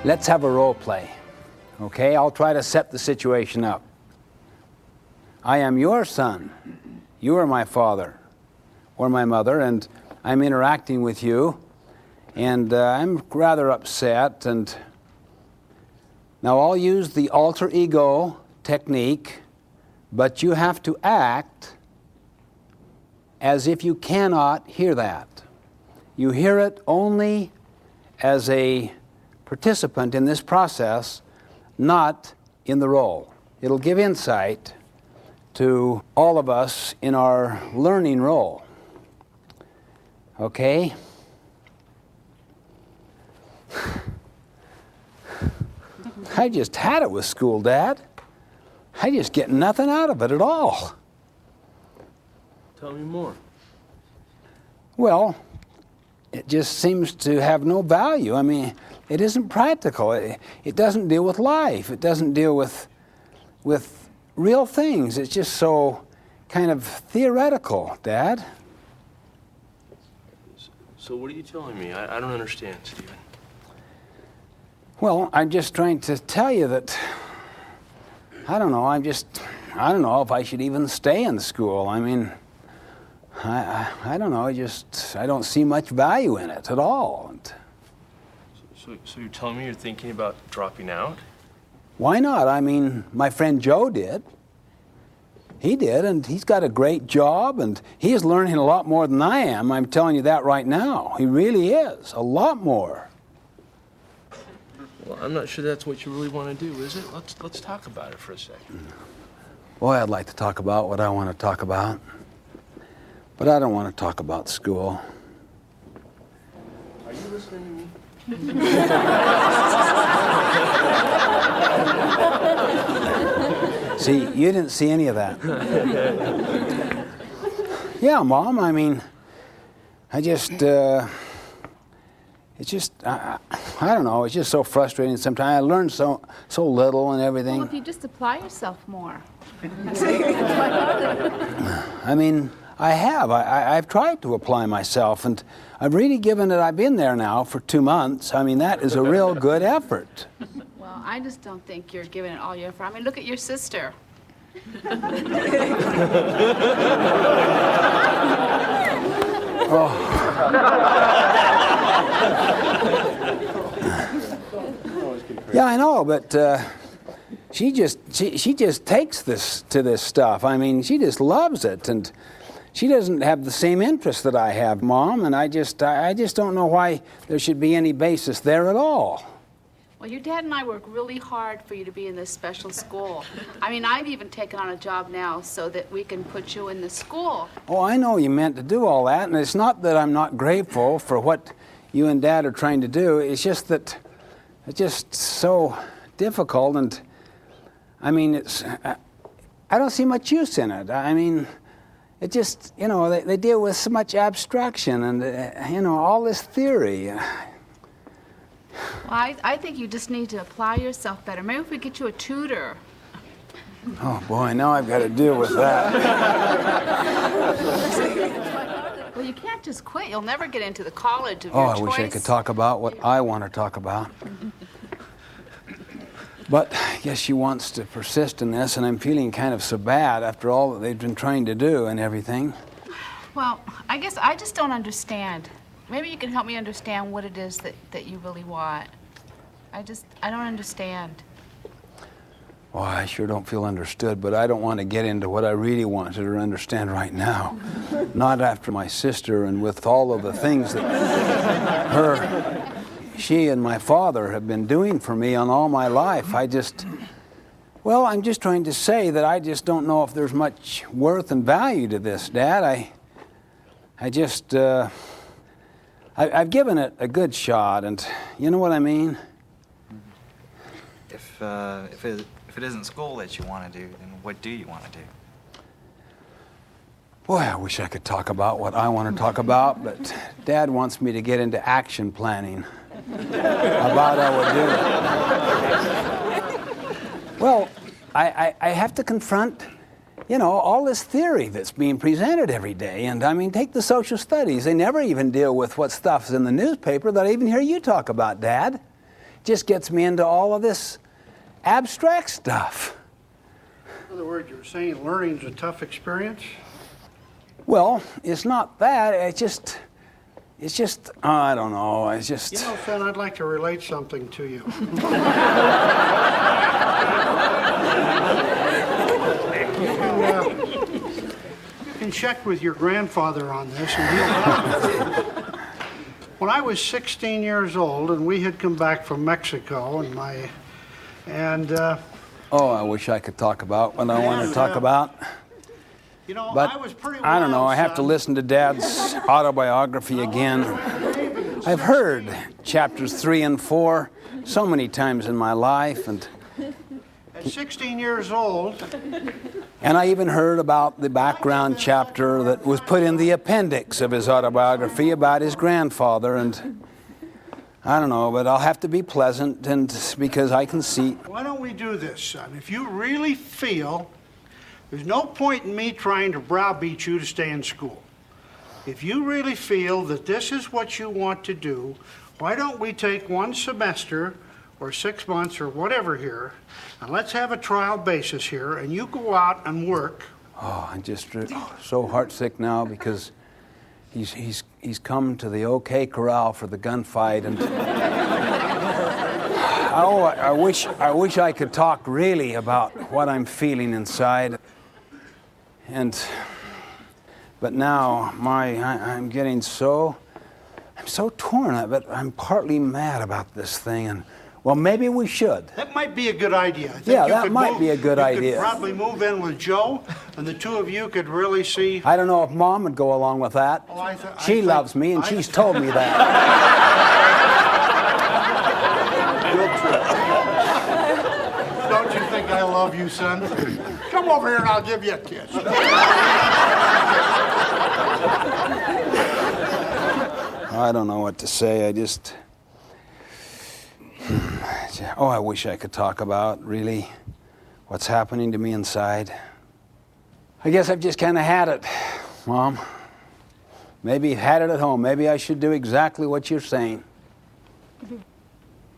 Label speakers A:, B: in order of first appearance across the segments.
A: Let's have a role play, okay? I'll try to set the situation up. I am your son. You are my father or my mother, and I'm interacting with you, and I'm rather upset, and now I'll use the alter ego technique, but you have to act as if you cannot hear that. You hear it only as a participant in this process, not in the role. It'll give insight to all of us in our learning role. Okay? I just had it with school, Dad. I just get nothing out of it at all.
B: Tell me more.
A: Well, it just seems to have no value. I mean, it isn't practical. It doesn't deal with life. It doesn't deal with real things. It's just so kind of theoretical, Dad.
B: So what are you telling me? I don't understand, Stephen.
A: Well, I'm just trying to tell you that, I don't know if I should even stay in school. I mean, I don't know, I don't see much value in it at all.
B: So you're telling me you're thinking about dropping out?
A: Why not? I mean, my friend Joe did. He did, and he's got a great job, and he is learning a lot more than I am. I'm telling you that right now. He really is, a lot more.
B: Well, I'm not sure that's what you really want to do, is it? Let's talk about it for a second.
A: Boy, I'd like to talk about what I want to talk about, but I don't want to talk about school.
B: Are you listening to me?
A: See, you didn't see any of that. Yeah, Mom, I mean, I don't know, it's just so frustrating sometimes. I learn so little and everything.
C: Well, if you just apply yourself more.
A: I mean, I have. I've tried to apply myself, and I've really given it. I've been there now for 2 months. I mean, that is a real good effort.
C: Well, I just don't think you're giving it all your effort. I mean, look at your sister. Yeah, I know, but she just takes this stuff. I mean, she just loves it, and she doesn't have the same interest that I have, Mom, and I just don't know why there should be any basis there at all. Well, your dad and I work really hard for you to be in this special school. I mean, I've even taken on a job now so that we can put you in the school.
A: Oh, I know you meant to do all that, and it's not that I'm not grateful for what you and Dad are trying to do. It's just that it's just so difficult, and I mean, I don't see much use in it. I mean, it just, you know, they deal with so much abstraction and, you know, all this theory.
C: Well, I think you just need to apply yourself better. Maybe if we get you a tutor.
A: Oh, boy, now I've got to deal with that.
C: Well, you can't just quit. You'll never get into the college of
A: Oh,
C: your
A: I
C: choice.
A: wish I could talk about what I want to talk about. But I guess she wants to persist in this, and I'm feeling kind of so bad after all that they've been trying to do and everything.
C: Well, I guess I just don't understand. Maybe you can help me understand what it is that you really want. I don't understand.
A: Well, I sure don't feel understood, but I don't want to get into what I really want her to understand right now. Not after my sister and with all of the things that she and my father have been doing for me on all my life. I'm just trying to say that I just don't know if there's much worth and value to this, Dad. I've given it a good shot, and you know what I mean?
D: If it isn't school that you want to do, then what do you want to do?
A: Boy, I wish I could talk about what I want to talk about, but Dad wants me to get into action planning about I would do it. Well, I have to confront, you know, all this theory that's being presented every day. And I mean, take the social studies. They never even deal with what stuff's in the newspaper that I even hear you talk about, Dad. Just gets me into all of this abstract stuff.
E: In other words, you're saying learning's a tough experience?
A: Well, it's not that. It's just, I don't know. It's just.
E: You know, son, I'd like to relate something to you. You can check with your grandfather on this, and he'll know. When I was 16 years old, and we had come back from Mexico,
A: Oh, I wish I could talk about what I want to talk about.
E: you know,
A: But
E: I was pretty
A: I don't know. I have to
E: son.
A: listen to Dad's autobiography again. I've heard chapters 3 and 4 so many times in my life, and
E: At 16 years old,
A: I even heard about the background chapter that was put in the appendix of his autobiography about his grandfather, and I don't know, but I'll have to be pleasant, and because I can see.
E: why don't we do this, son? If you really feel there's no point in me trying to browbeat you to stay in school. If you really feel that this is what you want to do, why don't we take one semester or 6 months or whatever here, and let's have a trial basis here, and you go out and work.
A: Oh, I'm just so heartsick now because he's come to the OK Corral for the gunfight, and oh, I wish I could talk really about what I'm feeling inside, but now I'm getting so torn, but I'm partly mad about this thing, and well, maybe we should.
E: That might be a good idea. I think
A: Yeah,
E: you
A: that
E: could
A: might be a good
E: you
A: idea.
E: could probably move in with Joe, and the two of you could really see.
A: I don't know if Mom would go along with that.
E: Oh, I
A: She
E: think-
A: loves me, and
E: I-
A: she's told me that.
E: Don't you think I love you, son? Come over here and I'll give you a kiss.
A: I don't know what to say. I wish I could talk about really what's happening to me inside. I guess I've just kind of had it, Mom. Maybe you've had it at home. Maybe I should do exactly what you're saying.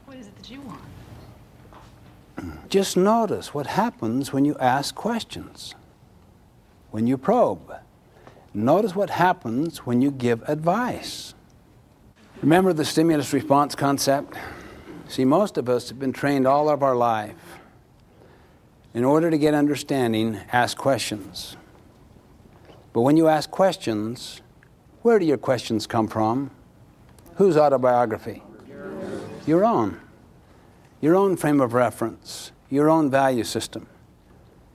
F: What is it that you want?
A: Just notice what happens when you ask questions, when you probe. Notice what happens when you give advice. Remember the stimulus response concept? See, most of us have been trained all of our life. In order to get understanding, ask questions. But when you ask questions, where do your questions come from? Whose autobiography? Your own. Your own frame of reference, your own value system.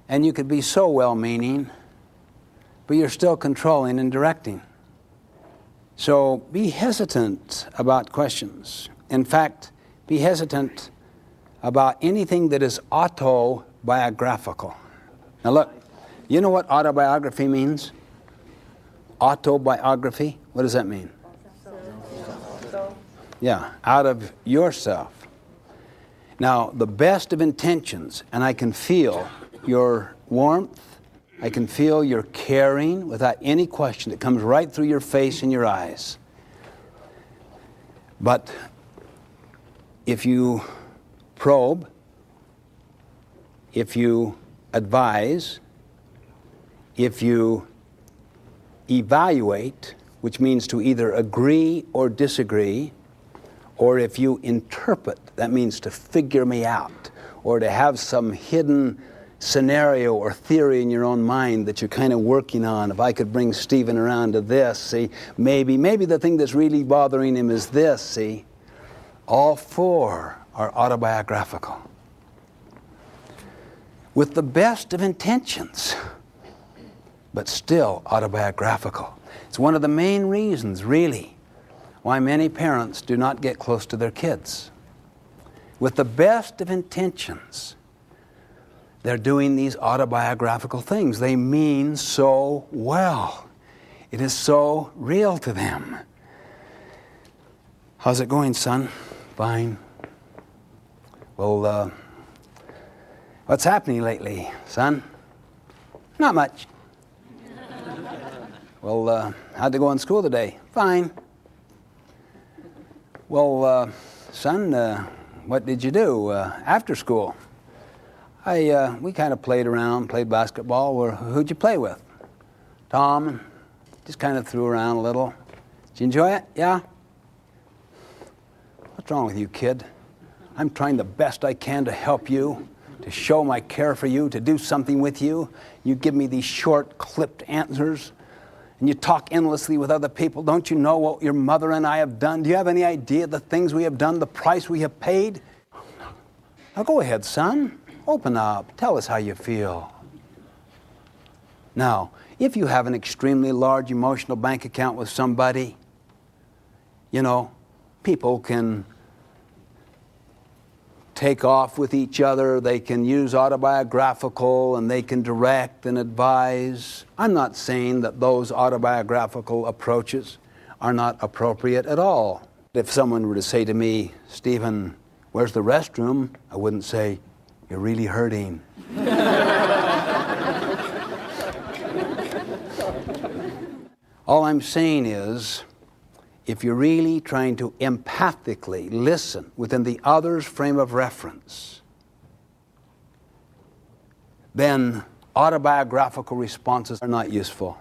A: And you could be so well-meaning, but you're still controlling and directing. So be hesitant about questions. In fact, be hesitant about anything that is autobiographical. Now look, you know what autobiography means? Autobiography, what does that mean? Yeah, out of yourself. Now, the best of intentions, and I can feel your warmth, I can feel your caring without any question. It comes right through your face and your eyes. But if you probe, if you advise, if you evaluate, which means to either agree or disagree, or if you interpret, that means to figure me out, or to have some hidden scenario or theory in your own mind that you're kind of working on. If I could bring Stephen around to this, see, maybe the thing that's really bothering him is this, see. All four are autobiographical. With the best of intentions, but still autobiographical. It's one of the main reasons, really, why many parents do not get close to their kids. With the best of intentions, they're doing these autobiographical things. They mean so well. It is so real to them. How's it going, son? Fine. Well, what's happening lately, son?
C: Not much. Well, how'd they go in school today? Fine. Well, son, what did you do after school? We kind of played around, played basketball. Who'd you play with? Tom. Just kind of threw around a little. Did you enjoy it? Yeah? What's wrong with you, kid? I'm trying the best I can to help you, to show my care for you, to do something with you. You give me these short, clipped answers, and you talk endlessly with other people. Don't you know what your mother and I have done? Do you have any idea the things we have done, the price we have paid? Now go ahead, son. Open up. Tell us how you feel. Now, if you have an extremely large emotional bank account with somebody, you know, people can take off with each other, they can use autobiographical, and they can direct and advise. I'm not saying that those autobiographical approaches are not appropriate at all. If someone were to say to me, Stephen, where's the restroom? I wouldn't say, you're really hurting. All I'm saying is, if you're really trying to empathically listen within the other's frame of reference, then autobiographical responses are not useful.